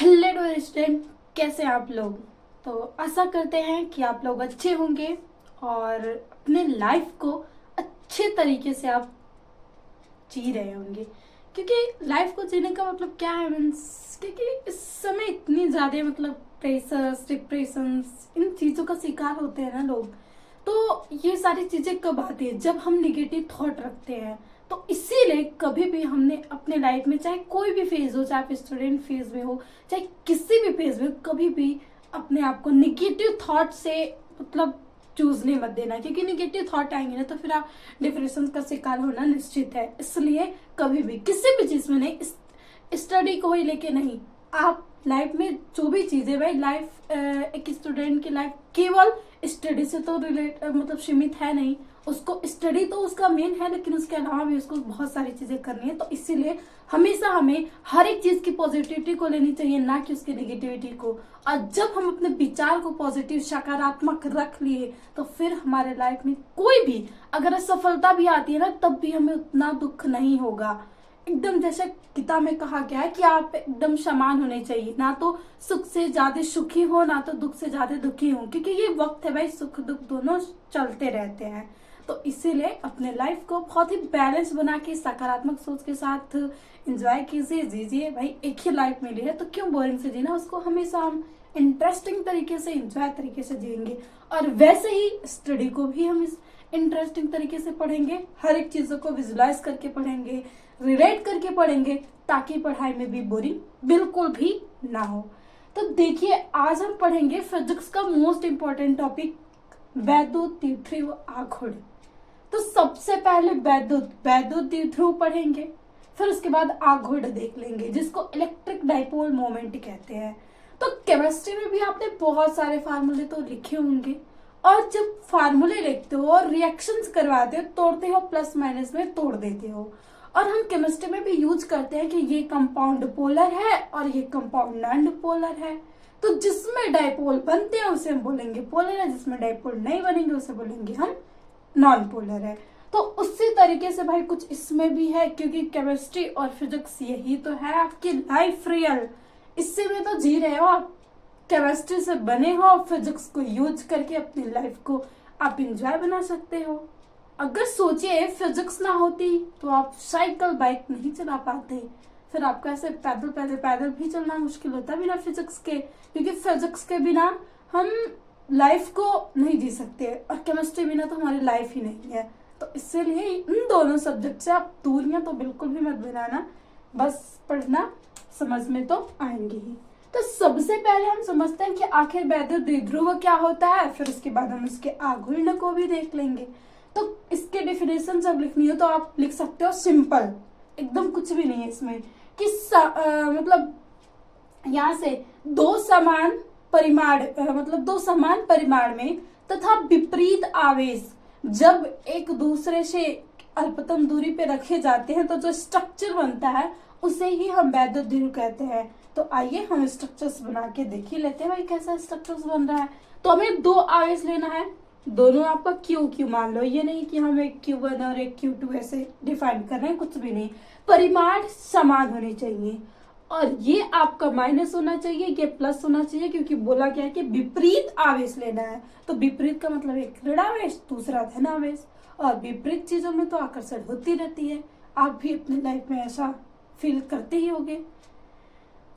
Hello student, कैसे हैं आप लोग। तो आशा करते हैं कि आप लोग अच्छे होंगे और अपने लाइफ को अच्छे तरीके से आप जी रहे होंगे। क्योंकि लाइफ को जीने का मतलब क्या है मीन्स, क्योंकि इस समय इतनी ज़्यादा प्रेशर्स, डिप्रेशंस, इन चीज़ों का शिकार होते हैं ना लोग। तो ये सारी चीज़ें कब आती है, जब हम निगेटिव थॉट रखते हैं। तो इसीलिए कभी भी हमने अपने लाइफ में, चाहे कोई भी फेज हो, चाहे आप स्टूडेंट फेज में हो, चाहे किसी भी फेज में, कभी भी अपने आप को निगेटिव थॉट से चूज नहीं मत देना। क्योंकि निगेटिव थॉट आएंगे ना तो फिर आप डिप्रेशन का शिकार होना निश्चित है। इसलिए कभी भी किसी भी चीज में नहीं, स्टडी को ही लेके नहीं, आप लाइफ में जो भी चीजें, भाई लाइफ एक स्टूडेंट की लाइफ केवल स्टडी से तो रिलेट सीमित है नहीं। उसको स्टडी तो उसका मेन है, लेकिन उसके अलावा भी उसको बहुत सारी चीजें करनी है। तो इसीलिए हमेशा हमें हर एक चीज की पॉजिटिविटी को लेनी चाहिए, ना कि उसकी नेगेटिविटी को। और जब हम अपने विचार को पॉजिटिव, सकारात्मक रख लिए, तो फिर हमारे लाइफ में कोई भी अगर असफलता भी आती है ना, तब भी हमें उतना दुख नहीं होगा। एकदम जैसे गीता में कहा गया है कि आप एकदम समान होने चाहिए, ना तो सुख से ज्यादा सुखी हो, ना तो दुख से ज्यादा दुखी हो। क्योंकि ये वक्त है भाई, सुख दुख दोनों चलते रहते हैं। तो इसीलिए अपने लाइफ को बहुत ही बैलेंस बना के, सकारात्मक सोच के साथ एंजॉय कीजिए, जीजिए। भाई एक ही लाइफ मिली है तो क्यों बोरिंग से जीना, उसको हमेशा हम इंटरेस्टिंग तरीके से, एंजॉय तरीके से जिएंगे। और वैसे ही स्टडी को भी हम इस इंटरेस्टिंग तरीके से पढ़ेंगे, हर एक चीजों को विजुलाइज करके पढ़ेंगे, रिलेट करके पढ़ेंगे, ताकि पढ़ाई में भी बोरिंग बिल्कुल भी ना हो। तो देखिए, आज हम पढ़ेंगे फिजिक्स का मोस्ट इंपॉर्टेंट टॉपिक, वैद्युत तीर्थ्रु आघूर्ण। तो सबसे पहले वैद्युत तीर्थ्रु पढ़ेंगे, फिर उसके बाद आघूर्ण देख लेंगे, जिसको इलेक्ट्रिक डाइपोल मोमेंट कहते हैं। तो केमिस्ट्री में भी आपने बहुत सारे फार्मूले तो लिखे होंगे, और जब फार्मूले लिखते हो और रिएक्शंस करवाते हो, तोड़ते हो, प्लस माइनस में तोड़ देते हो। और हम केमिस्ट्री में भी यूज करते हैं कि ये कंपाउंड पोलर है और ये कंपाउंड नॉन पोलर है। तो जिसमें डाइपोल बनते हैं उसे हम बोलेंगे पोलर है, जिसमें डाइपोल नहीं बनेंगे उसे बोलेंगे हम नॉन पोलर है। तो उसी तरीके से भाई कुछ इसमें भी है, क्योंकि केमिस्ट्री और फिजिक्स यही तो है आपकी लाइफ रियल। इससे में तो जी रहे हो आप, केमिस्ट्री से बने हो, फिजिक्स को यूज करके अपनी लाइफ को आप इंजॉय बना सकते हो। अगर सोचिए फिजिक्स ना होती तो आप साइकिल बाइक नहीं चला पाते, फिर आपको ऐसे पैदल भी चलना मुश्किल होता बिना फिजिक्स के। क्योंकि फिजिक्स के बिना हम लाइफ को नहीं जी सकते, और केमिस्ट्री बिना तो हमारी लाइफ ही नहीं है। तो इसीलिए इन दोनों सब्जेक्ट से आप दूरियां तो बिल्कुल भी मत बनाना, बस पढ़ना, समझ में तो आएंगे ही। तो सबसे पहले हम समझते हैं कि आखिर वैद्युत द्विध्रुव क्या होता है, फिर उसके बाद हम उसके आघूर्ण को भी देख लेंगे। तो इसके डेफिनेशन जब लिखनी हो तो आप लिख सकते हो सिंपल, एकदम कुछ भी नहीं है इसमें, कि यहाँ से दो समान परिमाण में तथा विपरीत आवेश जब एक दूसरे से अल्पतम दूरी पे रखे जाते हैं, तो जो स्ट्रक्चर बनता है उसे ही हम वैद्युत द्विध्रुव कहते हैं। तो आइए हम स्ट्रक्चर्स बना के देख ही लेते हैं भाई कैसा स्ट्रक्चर्स बन रहा है। तो हमें दो आवेश लेना है, दोनों आपका क्यू मान लो, ये नहीं कि हम एक Q1 और एक Q2 ऐसे डिफाइन कर रहे हैं, कुछ भी नहीं। परिमाण समान होने चाहिए, और ये आपका माइनस होना चाहिए, ये प्लस होना चाहिए, क्योंकि बोला गया है कि विपरीत आवेश लेना है। तो विपरीत का मतलब एक ऋणावेश, दूसरा धनावेश, और विपरीत चीजों में तो आकर्षण होती रहती है। आप भी अपनी लाइफ में ऐसा फील करते ही होंगे।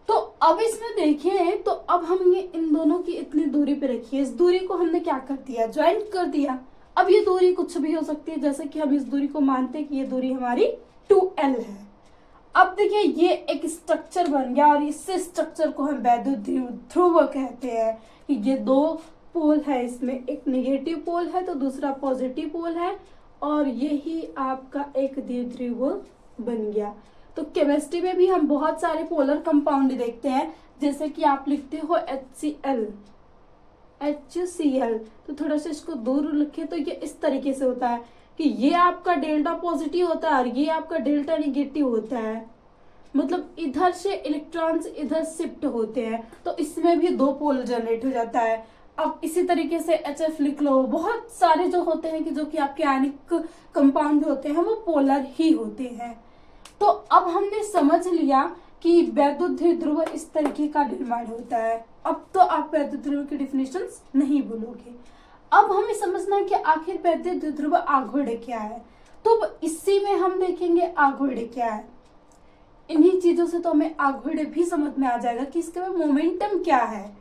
तो अब इसमें देखिए, तो अब हम ये इन दोनों की इतनी दूरी पे रखिए, इस दूरी को हमने क्या कर दिया, ज्वाइंट कर दिया। अब ये दूरी कुछ भी हो सकती है, जैसे कि हम इस दूरी को मानते हैं कि ये दूरी हमारी 2L है। अब देखिए, ये एक स्ट्रक्चर बन गया, और इस स्ट्रक्चर को हम वैद्युत द्विध्रुव कहते हैं। कि ये दो पोल है, इसमें एक नेगेटिव पोल है तो दूसरा पॉजिटिव पोल है, और यही आपका एक द्विध्रुव बन गया। तो केमिस्ट्री में भी हम बहुत सारे पोलर कंपाउंड देखते हैं, जैसे कि आप लिखते हो HCl, तो थोड़ा सा इसको दूर लिखे तो ये इस तरीके से होता है कि ये आपका डेल्टा पॉजिटिव होता है और ये आपका डेल्टा नेगेटिव होता है। मतलब इधर से इलेक्ट्रॉन्स इधर शिफ्ट होते हैं, तो इसमें भी दो पोल जनरेट हो जाता है। अब इसी तरीके से HF लिख लो, बहुत सारे जो होते हैं कि जो कि आपके आयनिक कंपाउंड होते हैं वो पोलर ही होते हैं। तो अब हमने समझ लिया कि वैद्युत ध्रुव इस तरीके का निर्माण होता है। अब तो आप वैद्युत ध्रुव की डिफिनेशंस नहीं भूलोगे। अब हमें समझना है कि आखिर वैद्युत ध्रुव आघूर्ण क्या है। तो इसी में हम देखेंगे आघूर्ण क्या है। इन्हीं चीजों से तो हमें आघूर्ण भी समझ में आ जाएगा कि इसके में मोमेंटम क्या है।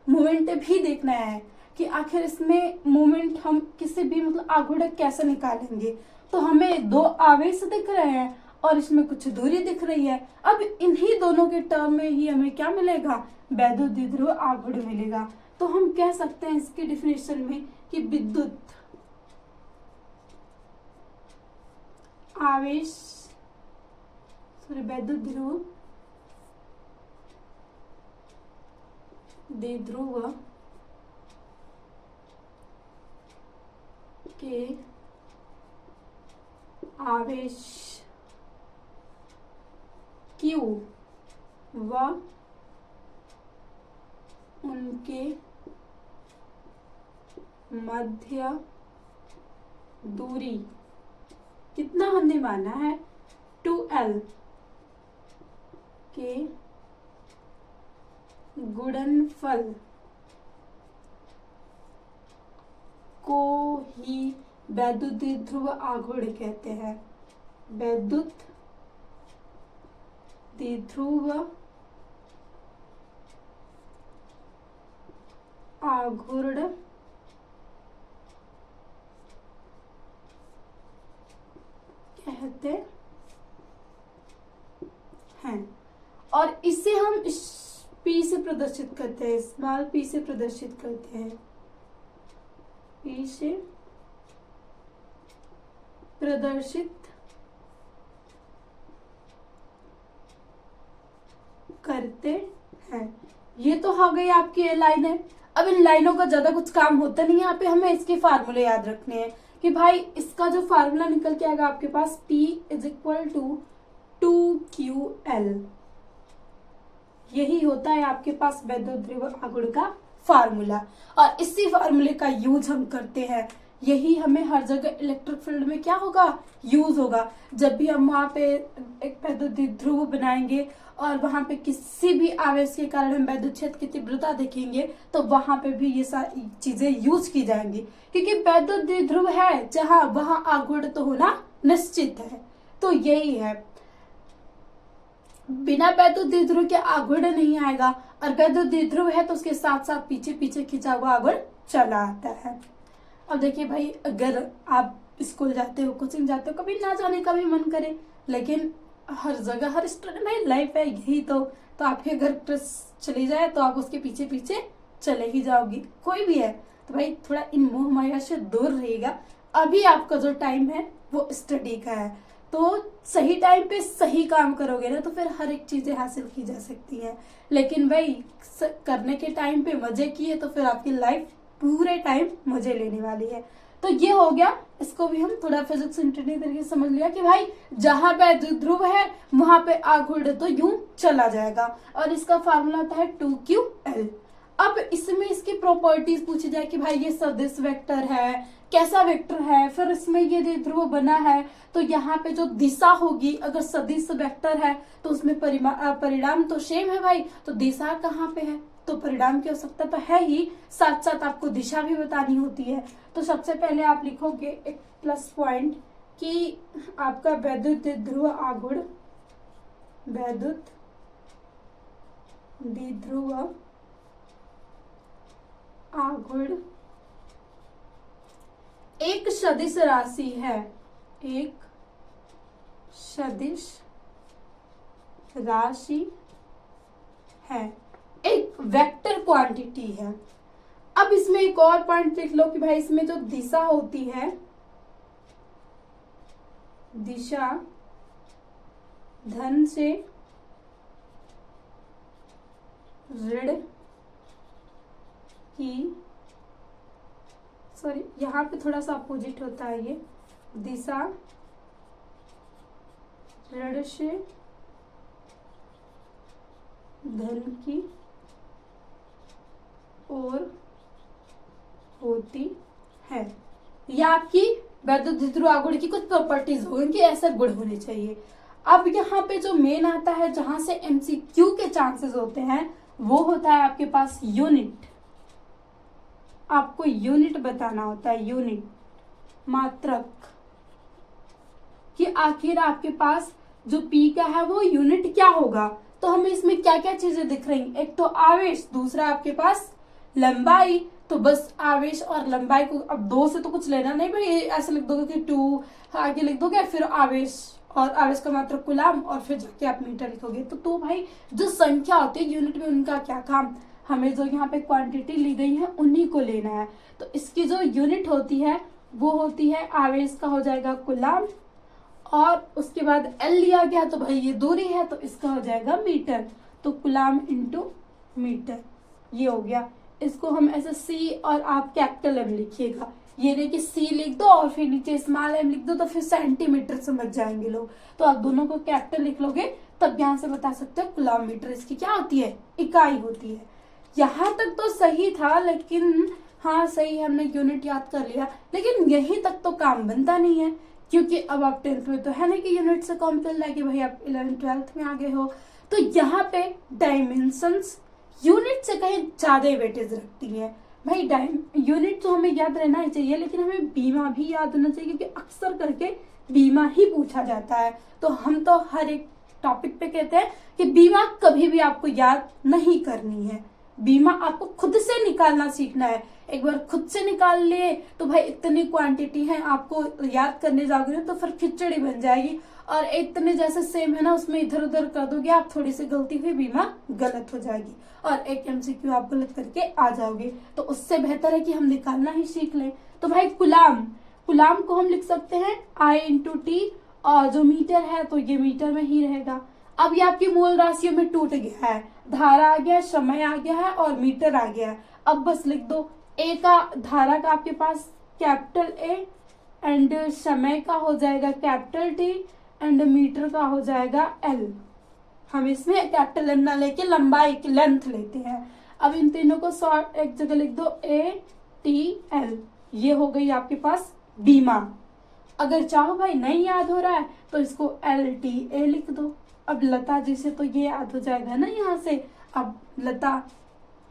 मोमेंट भी देखना है कि आखिर इसमें मोमेंट हम किसी भी मतलब आघूर्ण कैसे निकालेंगे। तो हमें दो आवेश दिख रहे हैं और इसमें कुछ दूरी दिख रही है। अब इन्हीं दोनों के टर्म में ही हमें क्या मिलेगा, वैद्युत द्विध्रुव आघूर्ण मिलेगा। तो हम कह सकते हैं इसके डिफिनेशन में कि विद्युत आवेश वैद्युत ध्रुव द्विध्रुव के आवेश Q व उनके मध्य दूरी कितना हमने माना है 2L के गुणनफल को ही वैद्युत द्विध्रुव आघूर्ण कहते हैं। वैद्युत द्विध्रुव आघूर्ण कहते हैं। और इसे हम P से प्रदर्शित करते हैं, स्मॉल p से प्रदर्शित करते हैं। P से प्रदर्शित करते हैं। ये तो हो गई आपकी ये लाइन है। अब इन लाइनों का ज्यादा कुछ काम होता नहीं है, यहाँ पे हमें इसके फार्मूले याद रखने हैं कि भाई इसका जो फार्मूला निकल के आएगा आपके पास P is equal to 2QL। यही होता है आपके पास वैद्युत ध्रुव आघूर्ण का फार्मूला। और इसी फार्मूले का यूज हम करते हैं। यही हमें हर जगह इलेक्ट्रिक फील्ड में क्या होगा, यूज होगा। जब भी हम वहां पे एक वैद्युत द्विध्रुव बनाएंगे और वहां पे किसी भी आवेश के कारण हम वैद्युत क्षेत्र की तीव्रता देखेंगे तो वहां पे भी ये सारी चीजें यूज की जाएंगी। क्योंकि वैद्युत द्विध्रुव है जहां वहां आघूर्ण तो होना निश्चित है। तो यही है, बिना वैद्युत द्विध्रुव के आघूर्ण नहीं आएगा और वैद्युत द्विध्रुव है तो उसके साथ साथ पीछे पीछे खिंचा हुआ आघूर्ण चला आता है। अब देखिए भाई, अगर आप स्कूल जाते हो, कोचिंग जाते हो, कभी ना जाने का भी मन करे, लेकिन हर जगह हर स्टूडेंट भाई लाइफ है यही तो आपके अगर ट्रस चली जाए तो आप उसके पीछे पीछे चले ही जाओगी, कोई भी है। तो भाई थोड़ा इन मोह माया से दूर रहेगा। अभी आपका जो टाइम है वो स्टडी का है, तो सही टाइम पे सही काम करोगे ना तो फिर हर एक चीजें हासिल की जा सकती हैं। लेकिन भाई करने के टाइम पे मजे किए तो फिर आपकी लाइफ पूरे टाइम मजे लेने वाली है। तो ये हो गया, इसको भी हम थोड़ा फिजिक्स इंटरनेट तरीके से समझ लिया कि भाई जहां पे द्विध्रुव है वहां पे आघूर्ण तो यूं चला जाएगा और इसका फार्मूला होता है 2QL। अब इसमें इसकी प्रॉपर्टीज पूछी जाए कि भाई ये सदिश वेक्टर है, कैसा वेक्टर है, फिर इसमें ये द्विध्रुव बना है तो यहाँ पे जो दिशा होगी अगर सदिश वेक्टर है तो उसमें परिणाम तो सेम है भाई, तो दिशा कहाँ पे है तो परिणाम की आवश्यकता तो है ही, साथ साथ आपको दिशा भी बतानी होती है। तो सबसे पहले आप लिखोगे एक प्लस पॉइंट कि आपका वैद्युत द्विध्रुव आघूर्ण, वैद्युत द्विध्रुव आघूर्ण एक सदिश राशि है, एक सदिश राशि है, एक वेक्टर क्वांटिटी है। अब इसमें एक और पॉइंट लिख लो कि भाई इसमें जो दिशा होती है, दिशा धन से ऋण की, सॉरी यहाँ पे थोड़ा सा अपोजिट होता है, ये दिशा ऋण से धन की ओर होती है। यह आपकी वैद्युत द्विध्रुव आघूर्ण की कुछ प्रॉपर्टीज होंगी कि ऐसे गुण होने चाहिए। अब यहाँ पे जो मेन आता है, जहां से MCQ के चांसेस होते हैं, वो होता है आपके पास यूनिट। आपको यूनिट बताना होता है, यूनिट, मात्रक, कि आखिर आपके पास जो P का है वो यूनिट क्या होगा। तो हमें इसमें क्या क्या चीजें दिख रही, एक तो आवेश, दूसरा आपके पास लंबाई। तो बस आवेश और लंबाई को अब दो से तो कुछ लेना नहीं भाई, ऐसे लिख दोगे कि 2, आगे लिख दोगे, फिर आवेश, और आवेश का मात्रक कुलाम, और फिर जाके आप मीटर लिखोगे। तो भाई जो संख्या होती है यूनिट में, उनका क्या काम, हमें जो यहाँ पे क्वांटिटी ली गई है उन्हीं को लेना है। तो इसकी जो यूनिट होती है वो होती है, आवेश का हो जाएगा कुलाम, और उसके बाद L लिया गया तो भाई ये दूरी है तो इसका हो जाएगा मीटर। तो कुलाम इंटू मीटर, ये हो गया। इसको हम ऐसे C और आप कैपिटल M लिखिएगा, ये नहीं कि C लिख दो और फिर नीचे स्मॉल m लिख दो, तो फिर सेंटीमीटर समझ जाएंगे लोग। तो आप दोनों को कैपिटल लिख लोगे तब यहाँ से बता सकते हो किलोमीटर इसकी क्या होती है, इकाई होती है। यहाँ तक तो सही था, लेकिन हाँ सही है, हमने यूनिट याद कर लिया, लेकिन यहीं तक तो काम बनता नहीं है, क्योंकि अब आप 10th में तो है नहीं कि यूनिट से कॉम चल जाएगी, भाई आप 11th-12th में आ गए हो। तो यहाँ पे डायमेंशंस यूनिट से कहीं ज्यादा वेटेज रखती है भाई। यूनिट तो हमें याद रहना ही चाहिए, लेकिन हमें बीमा भी याद होना चाहिए, क्योंकि अक्सर करके बीमा ही पूछा जाता है। तो हम तो हर एक टॉपिक पे कहते हैं कि बीमा कभी भी आपको याद नहीं करनी है, बीमा आपको खुद से निकालना सीखना है। एक बार खुद से निकाल लिए तो भाई इतनी क्वांटिटी है, आपको याद करने जाओगे तो फिर खिचड़ी बन जाएगी, और इतने जैसे सेम है ना, उसमें इधर उधर कर दोगे आप, थोड़ी सी गलती हुई बीमा गलत हो जाएगी, और एक MCQ आप गलत करके आ जाओगे। तो उससे बेहतर है कि हम निकालना ही सीख लें। तो भाई कुलाम, कुलाम को हम लिख सकते हैं I×T, और जो मीटर है तो ये मीटर में ही रहेगा। अब ये आपकी मूल राशियों में टूट गया है, धारा आ गया, समय आ गया है, और मीटर आ गया है। अब बस लिख दो, ए का, धारा का आपके पास कैपिटल A, एंड समय का हो जाएगा कैपिटल T, एंड मीटर का हो जाएगा L। हम इसमें कैपिटल M ना लेके लंबाई की लेंथ लेते हैं। अब इन तीनों को शॉर्ट एक जगह लिख दो, ATL, ये हो गई आपके पास बीमा। अगर चाहो भाई नहीं याद हो रहा है तो इसको LTA लिख दो। अब लता जी से तो ये याद हो जाएगा ना यहाँ से, अब लता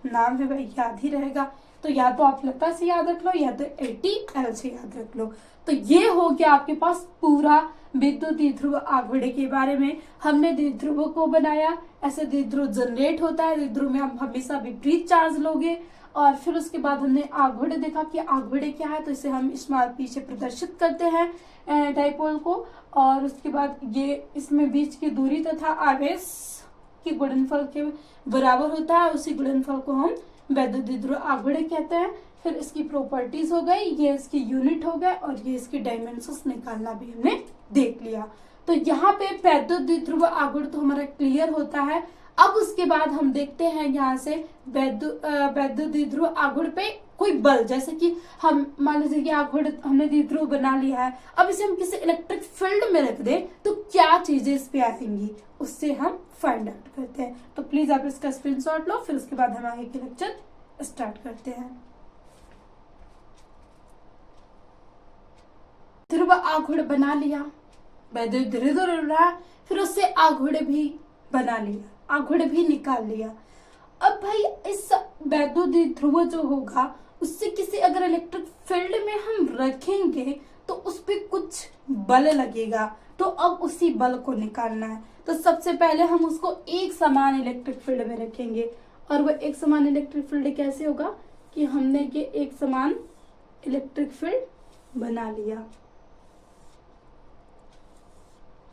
नाम है भाई, याद ही रहेगा। तो या तो आप लता से याद रख लो, या तो ATL से याद रख लो। तो ये हो गया आपके पास पूरा विद्युत द्विध्रुव आघूर्ण के बारे में। हमने द्विध्रुव को बनाया, ऐसे द्विध्रुव जनरेट होता है, द्विध्रुव में हम हमेशा विपरीत चार्ज लोगे। और फिर उसके बाद हमने आघूर्ण देखा कि आघूर्ण क्या है, तो इसे हम स्मॉल p से प्रदर्शित करते हैं डाइपोल को। और उसके बाद ये इसमें बीच की दूरी तथा आवेश की गुणनफल के बराबर होता है, उसी गुणनफल को हम विद्युत द्विध्रुव आघूर्ण कहते हैं। फिर इसकी प्रॉपर्टीज हो गई, ये इसकी यूनिट हो गए, और ये इसकी डायमेंशंस निकालना भी हमने देख लिया। तो यहाँ पे विद्युत द्विध्रुव आघूर्ण तो हमारा क्लियर होता है। अब उसके बाद हम देखते हैं यहाँ से विद्युत द्विध्रुव आघूर्ण पे कोई बल, जैसे कि हम मान लीजिए कि आघूर्ण हमने द्विध्रुव बना लिया है, अब इसे हम किसी इलेक्ट्रिक फील्ड में रख दें तो क्या चीजें इस पे आएंगी, उससे हम फाइंड आउट करते हैं। तो प्लीज आप इसका स्क्रीनशॉट लो, फिर उसके बाद हम आगे के लेक्चर स्टार्ट करते हैं। ध्रुव आघूर्ण बना लिया, विद्युत द्विध्रुव, फिर उससे आघूर्ण भी बना लिया, आघूर्ण भी निकाल लिया। अब भाई इस विद्युत द्विध्रुव जो होगा उससे किसी अगर इलेक्ट्रिक फील्ड में हम रखेंगे तो उस पर कुछ बल लगेगा, तो अब उसी बल को निकालना है। तो सबसे पहले हम उसको एक समान इलेक्ट्रिक फील्ड में रखेंगे, और वह एक समान इलेक्ट्रिक फील्ड कैसे होगा कि हमने ये एक समान इलेक्ट्रिक फील्ड बना लिया।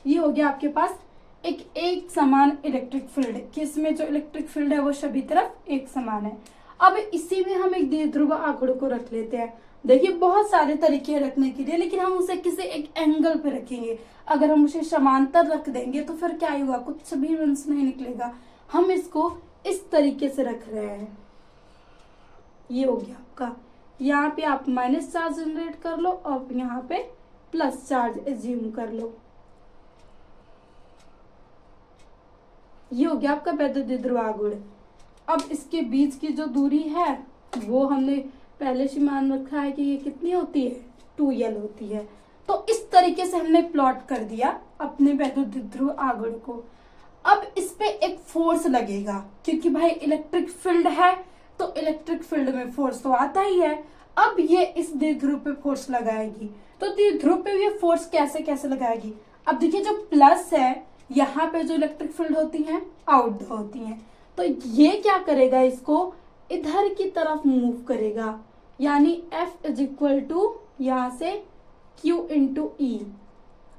ये हो गया आपके पास एक समान इलेक्ट्रिक फील्ड, किसमें जो इलेक्ट्रिक फील्ड है वो सभी तरफ एक समान है। अब इसी में हम एक द्विध्रुव आघूर्ण को रख लेते हैं। देखिए बहुत सारे तरीके हैं रखने के लिए, लेकिन हम उसे किसी एक एंगल पे रखेंगे। अगर हम उसे समांतर रख देंगे तो फिर क्या होगा, कुछ भी मीन्स नहीं निकलेगा। हम इसको इस तरीके से रख रहे हैं, ये हो गया आपका। यहाँ पे आप माइनस चार्ज जनरेट कर लो और यहाँ पे प्लस चार्ज एज्यूम कर लो, ये हो गया आपका विद्युत द्विध्रुव आघूर्ण। अब इसके बीच की जो दूरी है वो हमने पहले से मान रखा है कि ये कितनी होती है, 2L होती है। तो इस तरीके से हमने प्लॉट कर दिया अपने वैद्युत ध्रुव आघूर्ण को। अब इस पे एक फोर्स लगेगा, क्योंकि भाई इलेक्ट्रिक फील्ड है तो इलेक्ट्रिक फील्ड में फोर्स तो आता ही है। अब ये इस द्विध्रुव पे फोर्स लगाएगी, तो द्विध्रुव पे ये फोर्स कैसे कैसे लगाएगी। अब देखिए जो प्लस है, यहाँ पे जो इलेक्ट्रिक फील्ड होती है आउट होती है, तो ये क्या करेगा, इसको इधर की तरफ मूव करेगा, यानी F इज इक्वल टू यहाँ से Q इंटू ई।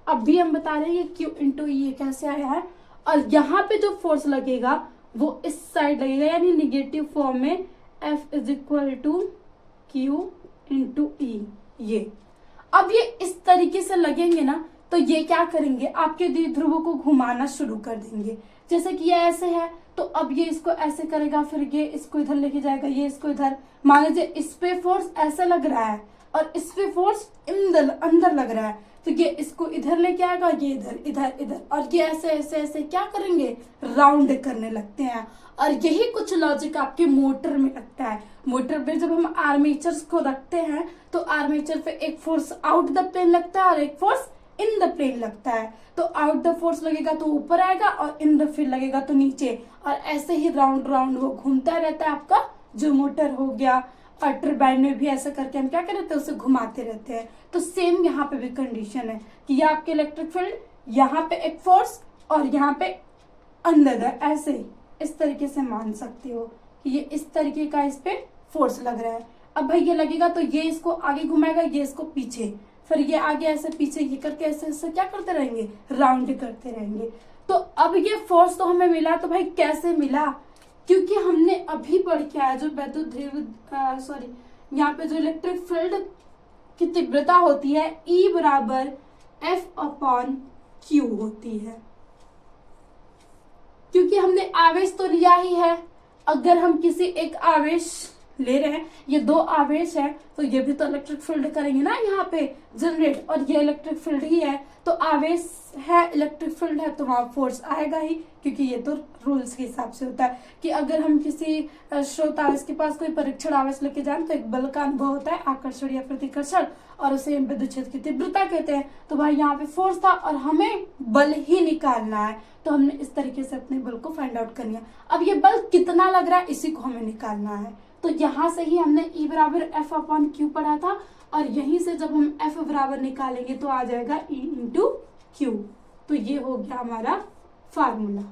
अब भी हम बता रहे हैं ये Q इंटू ई कैसे आया है, और यहाँ पे जो फोर्स लगेगा वो इस साइड लगेगा, यानी निगेटिव फॉर्म में F is equal to Q into E. ये अब ये इस तरीके से लगेंगे ना, तो ये क्या करेंगे, आपके द्विध्रुवों को घुमाना शुरू कर देंगे। जैसे कि ये ऐसे है तो अब ये इसको ऐसे करेगा, फिर ये इसको इधर लेके जाएगा, ये इसको इधर। मान लीजिए इस पे फोर्स ऐसे लग रहा है और इस पे फोर्स अंदर लग रहा है, तो ये इसको इधर लेके आएगा, ये इधर इधर इधर, और ये ऐसे ऐसे ऐसे क्या करेंगे, राउंड करने लगते हैं। और यही कुछ लॉजिक आपके मोटर में लगता है। मोटर पे जब हम आर्मेचर्स को रखते हैं तो आर्मेचर पे एक फोर्स आउट द प्लेन लगता है और एक फोर्स इन द प्लेन लगता है। तो आउट द फोर्स लगेगा तो ऊपर आएगा और इन द फील्ड लगेगा तो नीचे, और ऐसे ही राउंड राउंड वो घूमता रहता है आपका जो मोटर हो गया। और टरबाइन में भी ऐसा करके हम क्या करते हैं, उसे घुमाते रहते हैं। तो सेम यहाँ पे भी कंडीशन है कि ये आपके इलेक्ट्रिक फील्ड, यहाँ पे एक फोर्स और यहाँ पे अंदर है, ऐसे इस तरीके से मान सकते हो कि ये इस तरीके का इस पे फोर्स लग रहा है। अब भाई ये लगेगा तो ये इसको आगे घुमाएगा, ये इसको पीछे, फिर ये आगे ऐसे पीछे, ये करके ऐसे ऐसे क्या करते रहेंगे, राउंड करते रहेंगे। तो अब ये फोर्स तो हमें मिला, तो भाई कैसे मिला, क्योंकि हमने अभी पढ़ के आया जो वैद्युत ध्रुव यहाँ पे जो इलेक्ट्रिक फील्ड की तीव्रता होती है E बराबर F/Q होती है। क्योंकि हमने आवेश तो लिया ही है, अगर हम किसी एक आवेश ले रहे हैं, ये दो आवेश है तो ये भी तो इलेक्ट्रिक फील्ड करेंगे ना यहाँ पे जनरेट, और ये इलेक्ट्रिक फील्ड ही है, तो आवेश है इलेक्ट्रिक फील्ड है तो वहां फोर्स आएगा ही, क्योंकि ये तो रूल्स के हिसाब से होता है कि अगर हम किसी स्रोत आवेश के पास कोई परीक्षण आवेश लेके जाए तो एक बल का अनुभव होता है, आकर्षण या प्रतिकर्षण, और उसे विद्युत क्षेत्र की तीव्रता कहते हैं। तो भाई यहाँ पे फोर्स था और हमें बल ही निकालना है, तो हमने इस तरीके से अपने बल को फाइंड आउट कर लिया। अब ये बल कितना लग रहा है इसी को हमें निकालना है, तो यहाँ से ही हमने E बराबर F/Q पढ़ा था, और यहीं से जब हम F बराबर निकालेंगे तो आ जाएगा E इंटू Q। तो ये हो गया हमारा फार्मूला।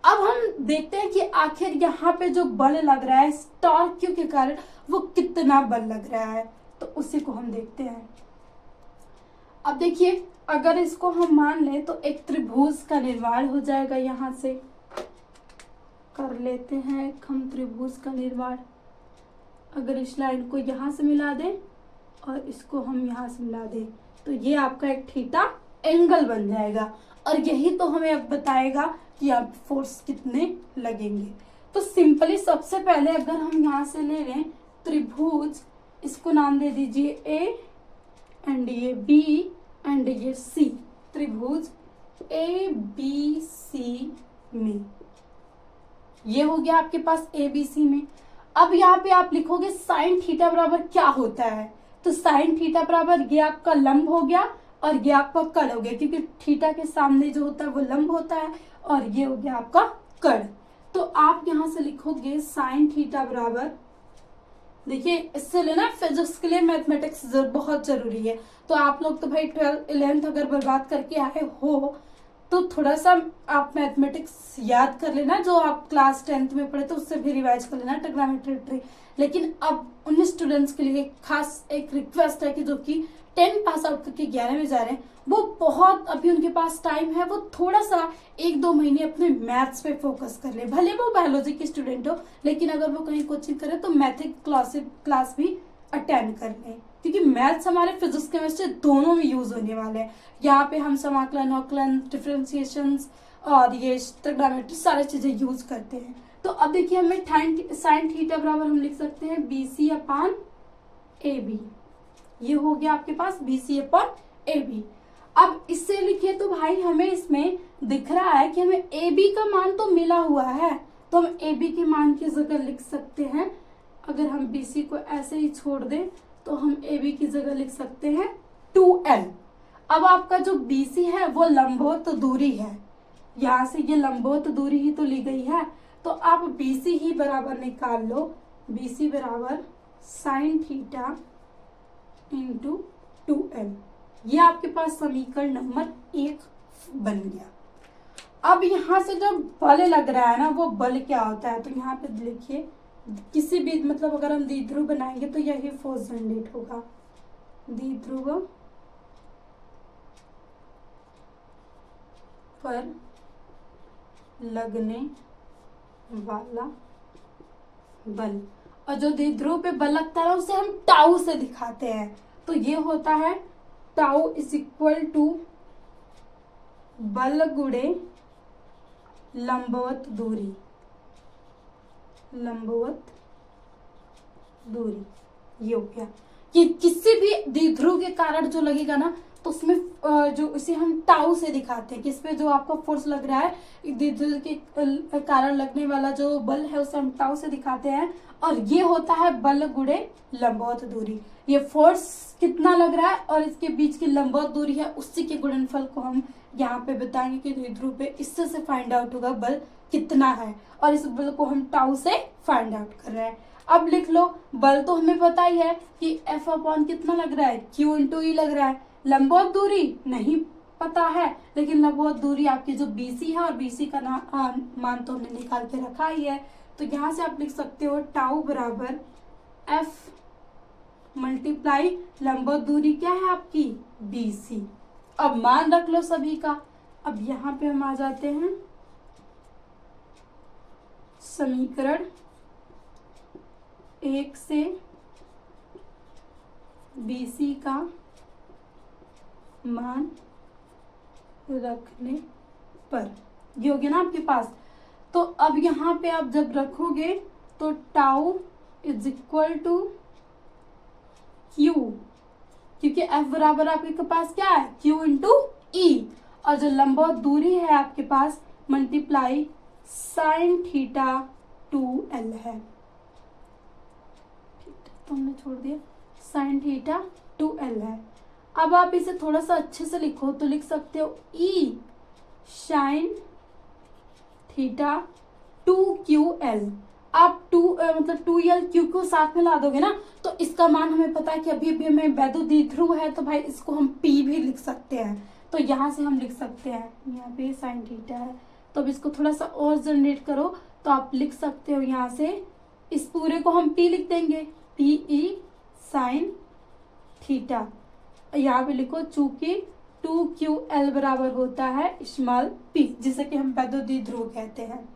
अब हम देखते हैं कि आखिर यहाँ पे जो बल लग रहा है टॉर्क Q के कारण वो कितना बल लग रहा है, तो उसी को हम देखते हैं। अब देखिए अगर इसको हम मान लें तो एक त्रिभुज का निर्माण हो जाएगा, यहाँ से कर लेते हैं हम त्रिभुज का निर्माण। अगर इस लाइन को यहाँ से मिला दें और इसको हम यहाँ से मिला दें तो ये आपका एक थीटा एंगल बन जाएगा, और यही तो हमें अब बताएगा कि आप फोर्स कितने लगेंगे। तो सिंपली सबसे पहले अगर हम यहाँ से ले लें त्रिभुज, इसको नाम दे दीजिए A एंड ये B एंड ये C, त्रिभुज ABC में, ये हो गया आपके पास ABC में। अब यहाँ पे आप लिखोगे साइन थीटा बराबर क्या होता है, तो साइन थीटा बराबर ये आपका लंब हो गया और ये आपका कड़ हो गया, क्योंकि थीटा के सामने जो होता है वो लंब होता है, और ये हो गया आपका कड़। तो आप यहाँ से लिखोगे साइन थीटा बराबर, देखिए इससे लेना फिजिक्स के लिए मैथमेटिक्स बहुत जरूरी है, तो आप लोग तो भाई 12th 11th अगर बर्बाद करके आए हो तो थोड़ा सा आप मैथमेटिक्स याद कर लेना, जो आप क्लास 10th में पढ़े तो उससे भी रिवाइज कर लेना ट्रिग्नोमेट्री। लेकिन अब उन स्टूडेंट्स के लिए खास एक रिक्वेस्ट है कि जो कि 10 पास आउट करके 11 में जा रहे हैं, वो बहुत अभी उनके पास टाइम है, वो थोड़ा सा 1-2 महीने अपने मैथ्स पे फोकस कर ले, भले वो बायोलॉजी के स्टूडेंट हो, लेकिन अगर वो कहीं कोचिंग करे तो मैथिक क्लास भी अटेंड कर लें, क्योंकि मैथ्स हमारे फिजिक्स केमिस्ट्री दोनों में यूज होने वाले हैं। यहाँ पे हम समाकलन, अवकलन, डिफरेंशिएशंस और ये ट्रिग्नोमेट्री सारी चीजें यूज करते हैं। तो अब देखिए हमें साइन थीटा बराबर हम लिख सकते हैं BC/AB, ये हो गया आपके पास BC/AB। अब इससे लिखिए तो भाई हमें इसमें दिख रहा है कि हमें AB का मान तो मिला हुआ है, तो हम AB के मान की जगह लिख सकते हैं, अगर हम BC को ऐसे ही छोड़ दें तो हम AB की जगह लिख सकते हैं 2L। अब आपका जो BC है वो लंबवत दूरी है, यहाँ से ये लंबवत दूरी ही तो ली गई है, तो आप BC ही बराबर निकाल लो। BC बराबर साइन थीटा इंटू 2L। ये आपके पास समीकरण नंबर 1 बन गया। अब यहाँ से जो बल लग रहा है ना, वो बल क्या होता है, तो यहाँ पे लिखिए किसी भी मतलब अगर हम द्विध्रुव बनाएंगे तो यही फोर्स जनरेट होगा, द्विध्रुव पर लगने वाला बल। और जो द्विध्रुव पे बल लगता है उसे हम टाउ से दिखाते हैं, तो ये होता है टाउ इज इक्वल टू बल गुणे लंबवत दूरी, लंबवत दूरी। ये हो गया कि किसी भी द्विध्रुव के कारण जो लगेगा ना, तो उसमें जो इसे हम टाउ से दिखाते हैं, किस पे जो आपका फोर्स लग रहा है, द्विध्रुव के कारण लगने वाला जो बल है उसे हम टाउ से दिखाते हैं, और ये होता है बल गुणे लंबवत दूरी। ये फोर्स कितना लग रहा है और इसके बीच की लंबवत दूरी है, उसी के गुणनफल को हम यहाँ पे बताएंगे कि द्विध्रुव पे इससे से फाइंड आउट होगा बल कितना है, और इस बल को हम टाउ से फाइंड आउट कर रहे हैं। अब लिख लो, बल तो हमें पता ही है कि F अपॉन कितना लग रहा है, Q इंटू E लग रहा है। लंबवत दूरी नहीं पता है, लेकिन लंबवत दूरी आपकी जो BC है, और BC का मान तो हमने निकाल के रखा ही है, तो यहाँ से आप लिख सकते हो टाउ बराबर F मल्टीप्लाई लंबवत दूरी क्या है आपकी BC। अब मान रख लो सभी का। अब यहाँ पे हम आ जाते हैं समीकरण 1 से BC का मान रखने पर, ये हो गया ना आपके पास। तो अब यहाँ पे आप जब रखोगे तो tau is equal to Q, क्योंकि F बराबर आपके पास क्या है, Q इंटू E, और जो लंबवत दूरी है आपके पास मल्टीप्लाई साइन थीटा 2L है, तो हमने छोड़ दिया, साइन थीटा 2L है। अब आप इसे थोड़ा सा अच्छे से लिखो तो लिख सकते हो E साइन थीटा 2QL। आप मतलब 2L Q को साथ में ला दोगे ना, तो इसका मान हमें पता है कि अभी अभी हमें वैद्युत द्विध्रुव है, तो भाई इसको हम P भी लिख सकते हैं, तो यहाँ से हम लिख सकते हैं, यहाँ पे साइन थीटा है, तो अब इसको थोड़ा सा और जनरेट करो, तो आप लिख सकते हो यहाँ से इस पूरे को हम P लिख देंगे, PE साइन थीटा। यहाँ पे लिखो चूंकि 2QL बराबर होता है स्मॉल p, जिसे कि हम वैद्युत द्विध्रुव कहते हैं।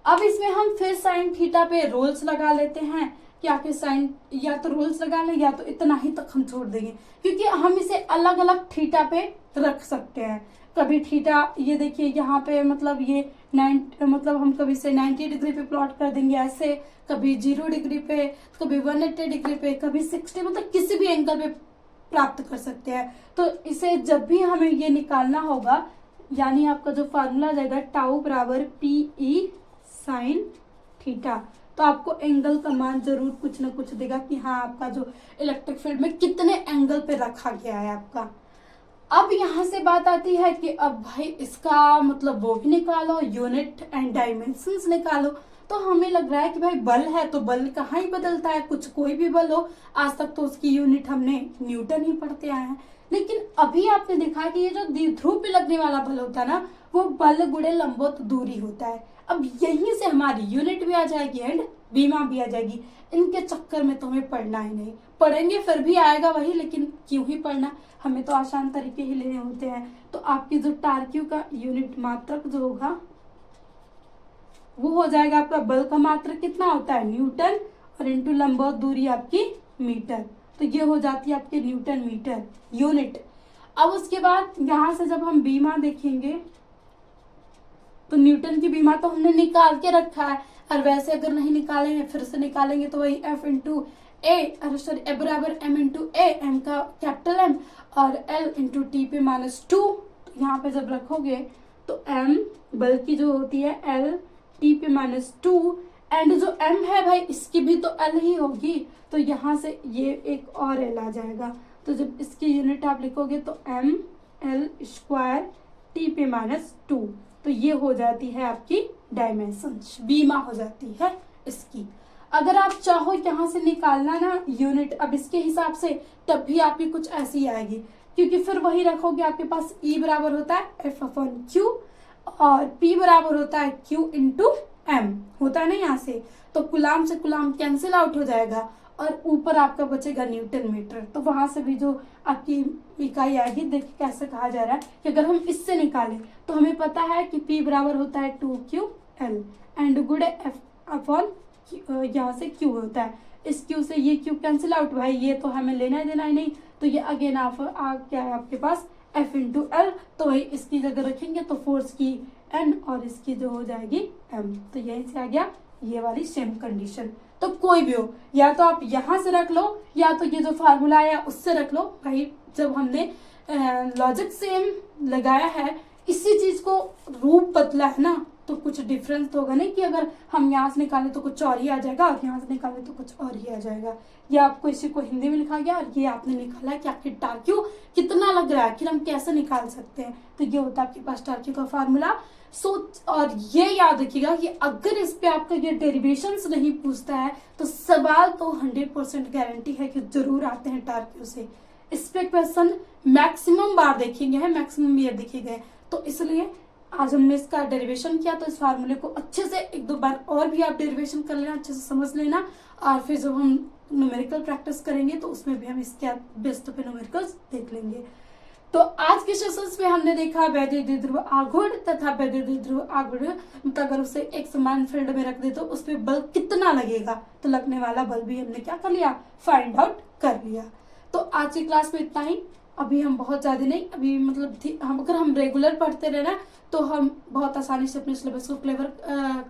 अब इसमें हम फिर साइन थीटा पे रोल्स लगा लेते हैं, कि आखिर साइन या तो रोल्स लगा लें या तो इतना ही तक हम छोड़ देंगे, क्योंकि हम इसे अलग अलग थीटा पे रख सकते हैं। कभी थीटा, ये देखिए यहाँ पे मतलब ये मतलब हम कभी से 90 डिग्री पे प्लॉट कर देंगे ऐसे, कभी 0 डिग्री पे, कभी 180 डिग्री पे, कभी 60, मतलब किसी भी एंगल पे प्राप्त कर सकते हैं। तो इसे जब भी हमें ये निकालना होगा, यानी आपका जो फार्मूला जाएगा टाउ बराबर PE साइन थीटा, तो आपको एंगल का मान जरूर कुछ ना कुछ देगा कि हाँ आपका जो इलेक्ट्रिक फील्ड में कितने एंगल पे रखा गया है आपका। अब यहाँ से बात आती है कि अब भाई इसका मतलब वो भी निकालो, यूनिट एंड डायमेंशंस निकालो। तो हमें लग रहा है कि भाई बल है तो बल कहाँ ही बदलता है, कुछ कोई भी बल हो, आज तक तो उसकी यूनिट हमने न्यूटन ही पढ़ते आए हैं। लेकिन अभी आपने देखा कि ये जो द्विध्रुव पे लगने वाला बल होता है ना, वो बल गुणे लंबवत दूरी होता है। अब यहीं से हमारी यूनिट भी आ जाएगी एंड बीमा भी आ जाएगी। इनके चक्कर में तो हमें पढ़ना ही नहीं, पढ़ेंगे फिर भी आएगा वही, लेकिन क्यों ही पढ़ना, हमें तो आसान तरीके ही लेने होते हैं। तो आपकी जो टारक्यू का यूनिट मात्रक जो होगा वो हो जाएगा आपका बल का मात्रक कितना होता है न्यूटन, और इंटू लंबवत दूरी आपकी मीटर, तो ये हो जाती है आपके न्यूटन मीटर यूनिट। अब उसके बाद यहाँ से जब हम बीमा देखेंगे तो न्यूटन की बीमा तो हमने निकाल के रखा है, और वैसे अगर नहीं निकालेंगे फिर से निकालेंगे तो वही F इंटू ए सॉरी ए बराबर M इंटू ए, एम का कैपिटल M, और L इंटू टी पे -2। तो यहाँ पे जब रखोगे तो M बल की जो होती है L टी पे -2, एंड जो M है भाई इसकी भी तो L ही होगी, तो यहाँ से ये एक और L आ जाएगा। तो जब इसकी यूनिट आप लिखोगे तो M एल स्क्वायर टी पे -2। तो ये हो जाती है आपकी डायमेंशन, बीमा हो जाती है इसकी। अगर आप चाहो यहाँ से निकालना ना यूनिट अब इसके हिसाब से, तब भी आपकी कुछ ऐसी आएगी, क्योंकि फिर वही रखोगे। आपके पास E बराबर होता है F/Q और P बराबर होता है Q इंटू M, होता है ना यहाँ से। तो गुलाम से गुलाम कैंसिल आउट हो जाएगा और ऊपर आपका बचेगा न्यूटन मीटर। तो वहां से भी जो आपकी इकाई आएगी, देखिए कैसे कहा जा रहा है कि अगर हम इससे निकालें तो हमें पता है कि P बराबर होता है 2QL एंड गुड़े F/, यहाँ से Q होता है। इस Q से ये Q कैंसिल आउट भाई, ये तो हमें लेना ही देना ही नहीं। तो ये अगेन क्या है आपके पास F इंटू एल। तो वही इसकी जगह रखेंगे तो फोर्स की N और इसकी जो हो जाएगी M। तो यहीं से आ गया ये वाली सेम कंडीशन। तो कोई भी हो, या तो आप यहाँ से रख लो या तो ये जो फार्मूला आया उससे रख लो भाई। जब हमने लॉजिक सेम लगाया है, इसी चीज को रूप बदला है ना, तो कुछ डिफरेंस तो होगा नहीं कि अगर हम यहाँ से निकालें तो कुछ और ही आ जाएगा और यहाँ से निकालें तो कुछ और ही आ जाएगा। या आपको इसी को हिंदी में लिखा गया और ये आपने निकाला है कि आपकी टार्क्यू कितना लग रहा है, कि हम कैसे निकाल सकते हैं। तो ये होता है आपके पास टार्क्यू का फार्मूला। और ये याद रखिएगा कि अगर इस पे आपका ये डेरिवेशंस नहीं पूछता है तो सवाल तो 100% गारंटी है कि जरूर आते हैं टार्क्यू से। इस पे क्वेश्चन मैक्सिमम बार देखेंगे हैं, मैक्सिमम ईयर देखे गए। तो इसलिए आज हमने इसका डेरिवेशन किया, तो इस फार्मूले को अच्छे से 1-2 बार और भी आप डेरिवेशन कर लेना, अच्छे से समझ लेना। और फिर जब हम न्यूमेरिकल प्रैक्टिस करेंगे तो उसमें भी हम इसके बेस्ट पे न्यूमेरिकल्स देख लेंगे। तो आज के सेशंस में हमने देखा वैद्युत द्विध्रुव आघूर्ण तथा वैद्युत द्विध्रुव आघूर्ण, मतलब अगर उसे एक समान फील्ड में रख दे तो उसमें बल कितना लगेगा, तो लगने वाला बल भी हमने क्या कर लिया, फाइंड आउट कर लिया। तो आज की क्लास में इतना ही। अभी हम बहुत ज्यादा नहीं, अभी मतलब अगर हम रेगुलर पढ़ते रहे ना तो हम बहुत आसानी से अपने सिलेबस को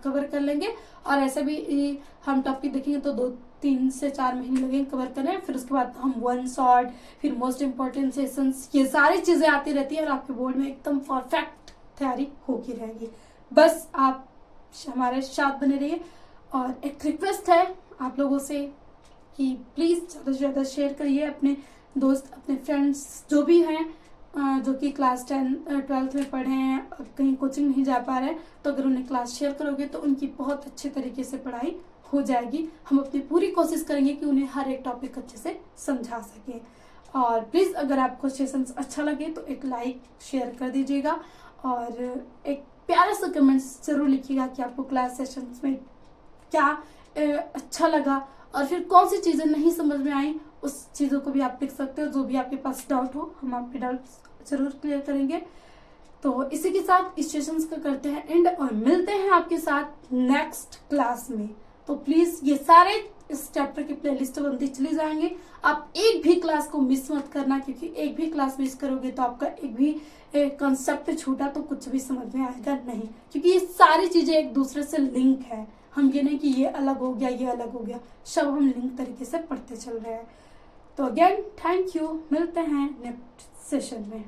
कवर कर लेंगे। और ऐसे भी हम टॉपिक देखेंगे तो 2-3 से 4 महीने लगेंगे कवर करने। फिर उसके बाद हम 1 शॉट, फिर मोस्ट इंपॉर्टेंट सेशंस, ये सारी चीजें आती रहती है और आपके बोर्ड में एकदम परफेक्ट तैयारी होगी रहेगी। बस आप हमारे साथ बने रहिए। और एक रिक्वेस्ट है आप लोगों से कि प्लीज ज्यादा से ज्यादा शेयर करिए अपने दोस्त, अपने फ्रेंड्स जो भी हैं जो कि क्लास 10-12 में पढ़े हैं, कहीं कोचिंग नहीं जा पा रहे हैं, तो अगर उन्हें क्लास शेयर करोगे तो उनकी बहुत अच्छे तरीके से पढ़ाई हो जाएगी। हम अपनी पूरी कोशिश करेंगे कि उन्हें हर एक टॉपिक अच्छे से समझा सकें। और प्लीज़ अगर आपको सेशंस अच्छा लगे तो एक लाइक शेयर कर दीजिएगा और एक प्यारा सा कमेंट्स जरूर लिखिएगा कि आपको क्लास सेशंस में क्या अच्छा लगा और फिर कौन सी चीज़ें नहीं समझ में आई, उस चीज़ों को भी आप लिख सकते हो। जो भी आपके पास डाउट हो हम आपके डाउट जरूर क्लियर करेंगे। तो इसी के साथ इस सेशंस का करते हैं एंड और मिलते हैं आपके साथ नेक्स्ट क्लास में। तो प्लीज ये सारे इस चैप्टर की प्लेलिस्ट बनती चली जाएंगे। आप एक भी क्लास को मिस मत करना, क्योंकि एक भी क्लास मिस करोगे तो आपका एक भी कंसेप्ट छूटा तो कुछ भी समझ में आएगा नहीं, क्योंकि ये सारी चीजें एक दूसरे से लिंक है। हम ये नहीं कि ये अलग हो गया ये अलग हो गया, सब हम लिंक तरीके से पढ़ते चल रहे हैं। तो अगेन थैंक यू, मिलते हैं नेक्स्ट सेशन में।